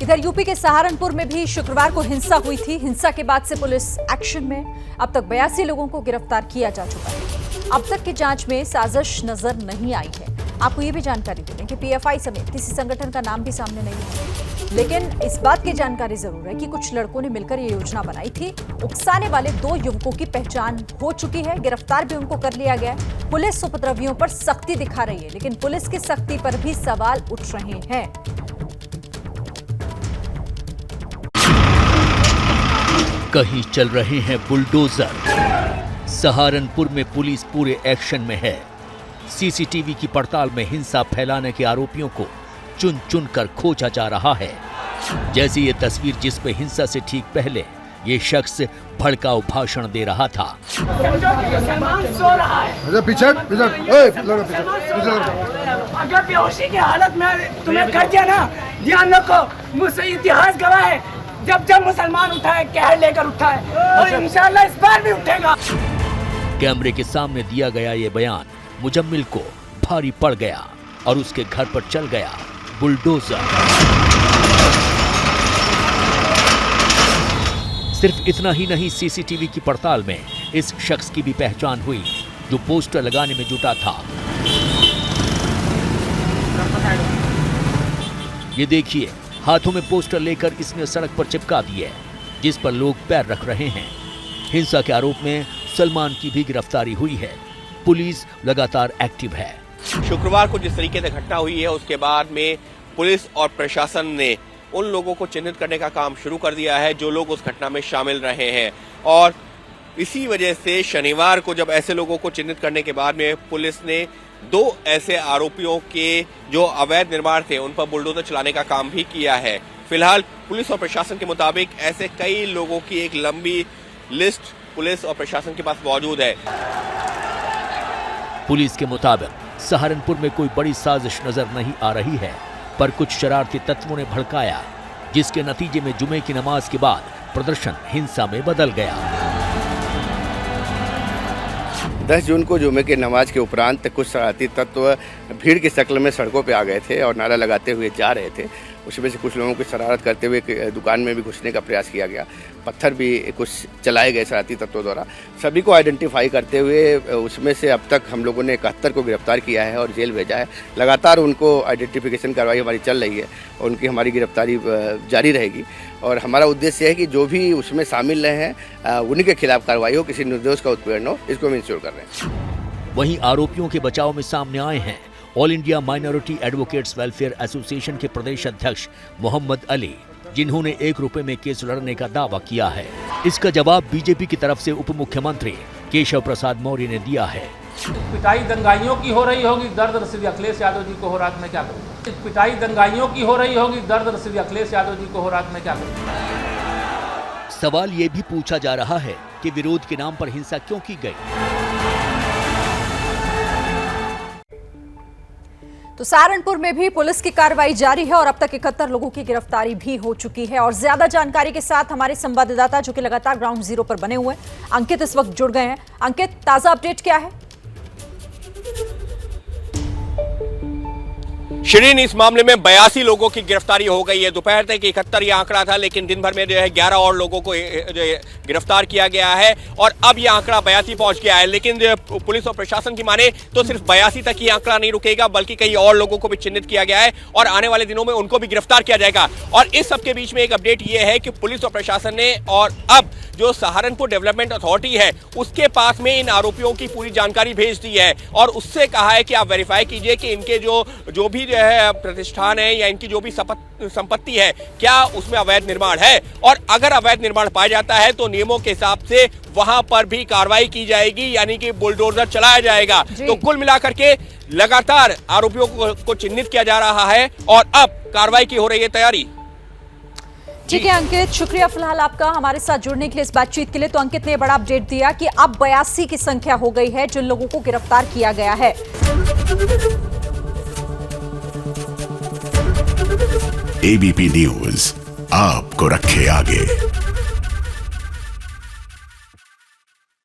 इधर यूपी के सहारनपुर में भी शुक्रवार को हिंसा हुई थी। हिंसा के बाद से पुलिस एक्शन में। अब तक 82 लोगों को गिरफ्तार किया जा चुका है। अब तक की जांच में साजिश नजर नहीं आई है। आपको ये भी जानकारी दे दें कि पीएफआई समेत किसी संगठन का नाम भी सामने नहीं है, लेकिन इस बात की जानकारी जरूर है कि कुछ लड़कों ने मिलकर ये योजना बनाई थी। उकसाने वाले 2 युवकों की पहचान हो चुकी है, गिरफ्तार भी उनको कर लिया गया है। पुलिस उपद्रवियों पर सख्ती दिखा रही है, लेकिन पुलिस की सख्ती पर भी सवाल उठ रहे हैं। कहीं चल रहे हैं बुलडोजर। सहारनपुर में पुलिस पूरे एक्शन में है। सीसीटीवी की पड़ताल में हिंसा फैलाने के आरोपियों को चुन चुन कर खोजा जा रहा है। जैसी ये तस्वीर जिसमें हिंसा से ठीक पहले ये शख्स भड़काऊ भाषण दे रहा था। अगर बेहोशी की हालत में तुम्हें कर दिया ना, ध्यान रखो, मुझसे इतिहास गवाह है, जब जब मुसलमान उठाए कहर लेकर उठाए और इंशाल्लाह इस बार भी उठेगा। कैमरे के सामने दिया गया ये बयान मुजम्मिल को भारी पड़ गया और उसके घर पर चल गया बुलडोजर। सिर्फ इतना ही नहीं, सीसीटीवी की पड़ताल में इस शख्स की भी पहचान हुई जो पोस्टर लगाने में जुटा था। ये देखिए, हाथों में पोस्टर लेकर इसने सड़क पर चिपका दिए जिस पर लोग पैर रख रहे हैं। हिंसा के आरोप में सलमान की भी गिरफ्तारी हुई है। पुलिस लगातार एक्टिव है। शुक्रवार को जिस तरीके से घटना हुई है उसके बाद में पुलिस और प्रशासन ने उन लोगों को चिन्हित करने का काम शुरू कर दिया है जो लोग उस घटना में शामिल रहे हैं। और इसी वजह से शनिवार को जब ऐसे लोगों को चिन्हित करने के बाद में पुलिस ने 2 ऐसे आरोपियों के जो अवैध निर्माण थे उन पर बुलडोजर चलाने का काम भी किया है। फिलहाल पुलिस और प्रशासन के मुताबिक ऐसे कई लोगों की एक लंबी लिस्ट पुलिस और प्रशासन के पास मौजूद है। पुलिस के मुताबिक सहारनपुर में कोई बड़ी साजिश नजर नहीं आ रही है, पर कुछ शरारती तत्वों ने भड़काया, जिसके नतीजे में जुमे की नमाज के बाद प्रदर्शन हिंसा में बदल गया। 10 जून को जुमे की नमाज के उपरांत कुछ शरारती तत्व भीड़ की शक्ल में सड़कों पे आ गए थे और नारा लगाते हुए जा रहे थे। उसमें से कुछ लोगों की शरारत करते हुए दुकान में भी घुसने का प्रयास किया गया। पत्थर भी कुछ चलाए गए शरारती तत्वों द्वारा। सभी को आइडेंटिफाई करते हुए उसमें से अब तक हम लोगों ने 71 को गिरफ्तार किया है और जेल भेजा है। लगातार उनको आइडेंटिफिकेशन कार्रवाई हमारी चल रही है और उनकी हमारी गिरफ्तारी जारी रहेगी। और हमारा उद्देश्य है कि जो भी उसमें शामिल रहे हैं उन्हीं के खिलाफ कार्रवाई हो, किसी निर्दोष का उत्पीड़न हो, इसको हम इंश्योर कर रहे हैं। वहीं आरोपियों के बचाव में सामने आए हैं all India minority advocates welfare association के प्रदेश अध्यक्ष मोहम्मद अली, जिन्होंने 1 रुपए में केस लड़ने का दावा किया है। इसका जवाब बीजेपी की तरफ से उप मुख्यमंत्री केशव प्रसाद मौर्य ने दिया है। पिटाई दंगाइयों की हो रही होगी, दर्द रसीद अखिलेश यादव जी को हो, रात में क्या करूं? पिटाई दंगाइयों की हो रही होगी, दर्द रसीद अखिलेश यादव जी को हो, रात में क्या करूं? सवाल ये भी पूछा जा रहा है कि विरोध के नाम पर हिंसा क्यों की गई। तो सहारनपुर में भी पुलिस की कार्रवाई जारी है और अब तक 71 लोगों की गिरफ्तारी भी हो चुकी है। और ज्यादा जानकारी के साथ हमारे संवाददाता जो कि लगातार ग्राउंड जीरो पर बने हुए हैं, अंकित इस वक्त जुड़ गए हैं। अंकित, ताजा अपडेट क्या है? शिरीन, इस मामले में 82 लोगों की गिरफ्तारी हो गई है। दोपहर तक 71 ये आंकड़ा था, लेकिन दिन भर में जो है 11 और लोगों को गिरफ्तार किया गया है और अब ये आंकड़ा 82 पहुंच गया है। लेकिन पुलिस और प्रशासन की माने तो सिर्फ 82 तक ये आंकड़ा नहीं रुकेगा, बल्कि कई और लोगों को भी चिन्हित किया गया है और आने वाले दिनों में उनको भी गिरफ्तार किया जाएगा। और इस सबके बीच में एक अपडेट ये है कि पुलिस और प्रशासन ने और अब जो सहारनपुर डेवलपमेंट अथॉरिटी है उसके पास में इन आरोपियों की पूरी जानकारी भेज दी है और उससे कहा है कि आप वेरीफाई कीजिए कि इनके जो भी है प्रतिष्ठान है या इनकी जो भी संपत्ति है क्या उसमें अवैध निर्माण है, और अगर अवैध निर्माण पाया जाता है तो नियमों के हिसाब से वहां पर भी कार्रवाई की जाएगी, यानी कि बुलडोजर चलाया जाएगा। तो कुल मिलाकर के लगातार आरोपियों को चिन्हित किया जा रहा है और अब कार्रवाई की हो रही है तैयारी। ठीक है अंकित, शुक्रिया फिलहाल आपका हमारे साथ जुड़ने के लिए, इस बातचीत के लिए। तो अंकित ने बड़ा अपडेट दिया कि अब 82 की संख्या हो गई है जिन लोगों को गिरफ्तार किया गया है। एबीपी न्यूज आपको रखे आगे।